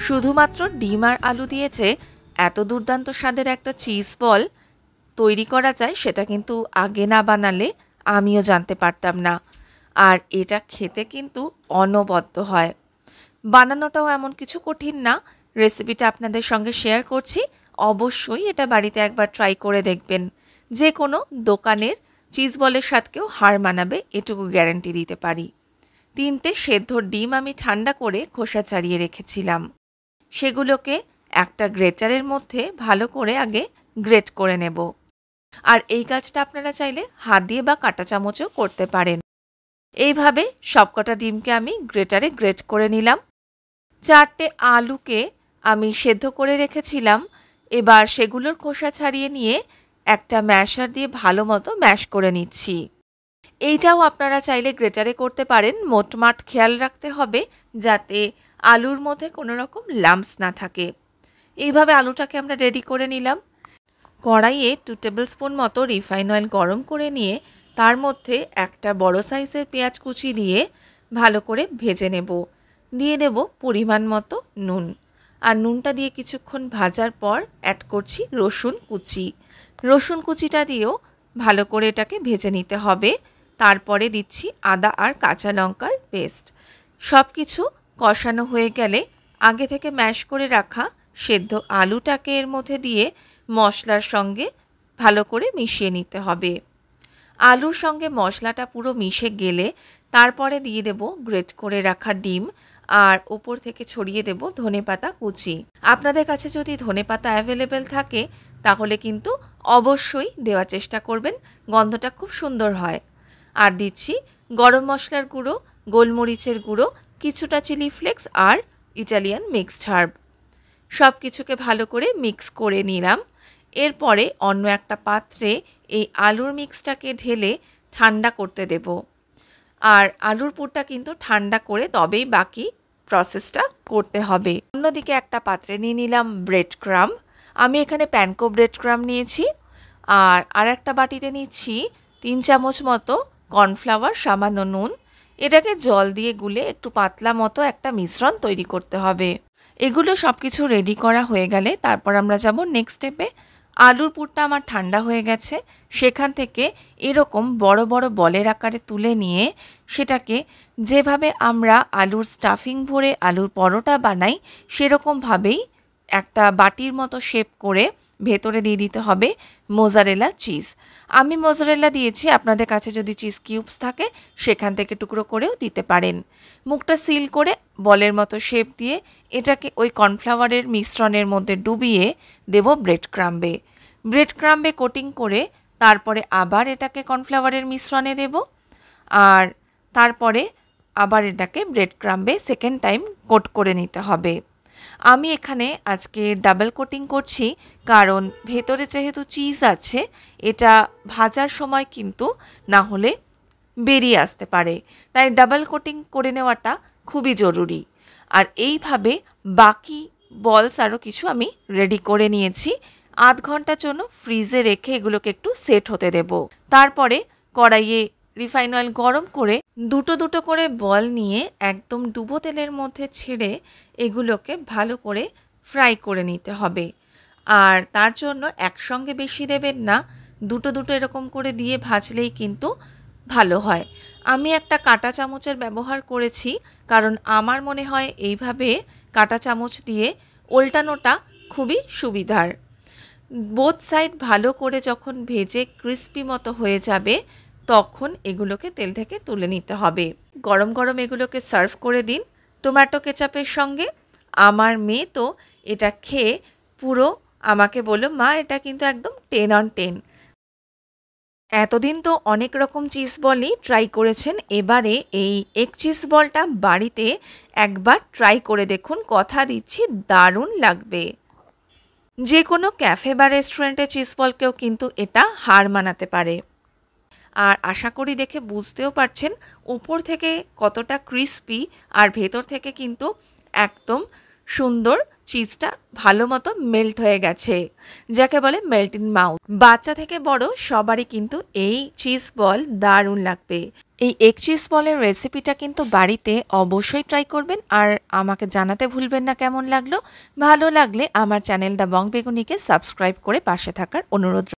শুধুমাত্র ডিম আর আলু দিয়েছে এত দুর্দান্ত স্বাদের একটা চিজ বল তৈরি করা যায় সেটা কিন্তু আগে না বানালে আমিও জানতে পারতাম না। আর এটা খেতে কিন্তু অনবদ্য হয়। বানানোটাও এমন কিছু কঠিন না। রেসিপিটা আপনাদের সঙ্গে শেয়ার করছি, অবশ্যই এটা বাড়িতে একবার ট্রাই করে দেখবেন। যে কোনো দোকানের চিজ বলের স্বাদকেও হার মানাবে, এটুকু গ্যারান্টি দিতে পারি। 3টে সেদ্ধ ডিম আমি ঠান্ডা করে খোসা ছাড়িয়ে রেখেছিলাম। সেগুলোকে একটা গ্রেটারের মধ্যে ভালো করে আগে গ্রেট করে নেব। আর এই কাজটা আপনারা চাইলে হাত দিয়ে বা কাঁটা চামচেও করতে পারেন। এইভাবে সবকটা ডিমকে আমি গ্রেটারে গ্রেট করে নিলাম। 4টে আলুকে আমি সেদ্ধ করে রেখেছিলাম, এবার সেগুলোর খোসা ছাড়িয়ে নিয়ে একটা ম্যাশার দিয়ে ভালো মতো ম্যাশ করে নিচ্ছি। এইটাও আপনারা চাইলে গ্রেটারে করতে পারেন। মোটমাট খেয়াল রাখতে হবে যাতে আলুর মধ্যে কোনো রকম লাম্পস না থাকে। এইভাবে আলুটাকে আমরা রেডি করে নিলাম। কড়াইয়ে 2 টেবিল স্পুন মতো রিফাইন অয়েল গরম করে নিয়ে তার মধ্যে একটা বড় সাইজের পেঁয়াজ কুচি দিয়ে ভালো করে ভেজে নেব। দিয়ে দেব পরিমাণ মতো নুন। আর নুনটা দিয়ে কিছুক্ষণ ভাজার পর অ্যাড করছি রসুন কুচি। রসুন কুচিটা দিয়েও ভালো করে এটাকে ভেজে নিতে হবে। তারপরে দিচ্ছি আদা আর কাঁচা লঙ্কার পেস্ট। সব কিছু কষানো হয়ে গেলে আগে থেকে ম্যাশ করে রাখা সেদ্ধ আলুটাকে এর মধ্যে দিয়ে মশলার সঙ্গে ভালো করে মিশিয়ে নিতে হবে। আলুর সঙ্গে মশলাটা পুরো মিশে গেলে তারপরে দিয়ে দেব গ্রেট করে রাখা ডিম আর উপর থেকে ছড়িয়ে দেব ধনেপাতা কুচি। আপনাদের কাছে যদি ধনেপাতা অ্যাভেলেবেল থাকে তাহলে কিন্তু অবশ্যই দেওয়ার চেষ্টা করবেন, গন্ধটা খুব সুন্দর হয়। আর দিচ্ছি গরম মশলার গুঁড়ো, গোলমরিচের গুঁড়ো, কিছুটা চিলি ফ্লেক্স আর ইটালিয়ান মিক্সড হার্ব। সব কিছুকে ভালো করে মিক্স করে নিলাম। এরপরে অন্য একটা পাত্রে এই আলুর মিক্সটাকে ঢেলে ঠান্ডা করতে দেব। আর আলুর পুরটা কিন্তু ঠান্ডা করে তবেই বাকি প্রসেসটা করতে হবে। অন্যদিকে একটা পাত্রে নিয়ে নিলাম ব্রেড ক্রাম্ব। আমি এখানে প্যানকো ব্রেড ক্রাম্ব নিয়েছি। আর একটা বাটিতে নিচ্ছি 3 চামচ মতো কর্নফ্লাওয়ার, সামান্য নুন। এটাকে জল দিয়ে গুলে একটু পাতলা মতো একটা মিশ্রণ তৈরি করতে হবে। এগুলো সব কিছু রেডি করা হয়ে গেলে তারপর আমরা যাব নেক্সট স্টেপে। আলুর পুরটা আমার ঠান্ডা হয়ে গেছে। সেখান থেকে এরকম বড় বড় বলের আকারে তুলে নিয়ে সেটাকে যেভাবে আমরা আলুর স্টাফিং ভরে আলুর পরোটা বানাই সেরকমভাবেই একটা বাটির মতো শেপ করে ভেতরে দিয়ে দিতে হবে মোজারেলা চিজ। আমি মোজারেলা দিয়েছি, আপনাদের কাছে যদি চিজ কিউবস থাকে সেখান থেকে টুকরো করেও দিতে পারেন। মুখটা সিল করে বলের মতো শেপ দিয়ে এটাকে ওই কর্নফ্লাওয়ারের মিশ্রণের মধ্যে ডুবিয়ে দেব ব্রেড ক্রাম্বে। ব্রেড ক্রাম্বে কোটিং করে তারপরে আবার এটাকে কর্নফ্লাওয়ারের মিশ্রণে দেব। আর তারপরে আবার এটাকে ব্রেড ক্রাম্বে সেকেন্ড টাইম কোট করে নিতে হবে। আমি এখানে আজকে ডাবল কোটিং করছি কারণ ভেতরে যেহেতু চিজ আছে এটা ভাজার সময় কিন্তু না হলে বেরিয়ে আসতে পারে, তাই ডাবল কোটিং করে নেওয়াটা খুবই জরুরি। আর এইভাবে বাকি বলস আরও কিছু আমি রেডি করে নিয়েছি। আধ ঘন্টার জন্য ফ্রিজে রেখে এগুলোকে একটু সেট হতে দেব। তারপরে কড়াইয়ে রিফাইন অয়েল গরম করে দুটো দুটো করে বল নিয়ে একদম ডুবো তেলের মধ্যে ছেড়ে এগুলোকে ভালো করে ফ্রাই করে নিতে হবে। আর তার জন্য একসঙ্গে বেশি দেবেন না, দুটো দুটো এরকম করে দিয়ে ভাজলেই কিন্তু ভালো হয়। আমি একটা কাঁটা চামচের ব্যবহার করেছি কারণ আমার মনে হয় এইভাবে কাঁটা চামচ দিয়ে ওল্টানোটা খুবই সুবিধার। বোথ সাইড ভালো করে যখন ভেজে ক্রিস্পি মতো হয়ে যাবে তখন এগুলোকে তেল থেকে তুলে নিতে হবে। গরম গরম এগুলোকে সার্ভ করে দিন টমেটো কেচাপের সঙ্গে। আমার মেয়ে তো এটা খেয়ে পুরো আমাকে বলল, মা এটা কিন্তু একদম 10 on 10। এতদিন তো অনেক রকম চিজ বলই ট্রাই করেছেন, এবারে এই এগ চিজ বলটা বাড়িতে একবার ট্রাই করে দেখুন, কথা দিচ্ছি দারুণ লাগবে। যে কোনো ক্যাফে বা রেস্টুরেন্টে চিজ বলকেও কিন্তু এটা হার মানাতে পারে। আর আশা করি দেখে বুঝতেও পারছেন উপর থেকে কতটা ক্রিস্পি আর ভেতর থেকে কিন্তু একদম সুন্দর চিজটা ভালো মতো মেল্ট হয়ে গেছে, যাকে বলে মেল্ট ইন মাউথ। বাচ্চা থেকে বড় সবারই কিন্তু এই চিজ বল দারুণ লাগবে। এই এগ চিজ বলের রেসিপিটা কিন্তু বাড়িতে অবশ্যই ট্রাই করবেন, আর আমাকে জানাতে ভুলবেন না কেমন লাগলো। ভালো লাগলে আমার চ্যানেল দ্য বং বেগুনিকে সাবস্ক্রাইব করে পাশে থাকার অনুরোধ।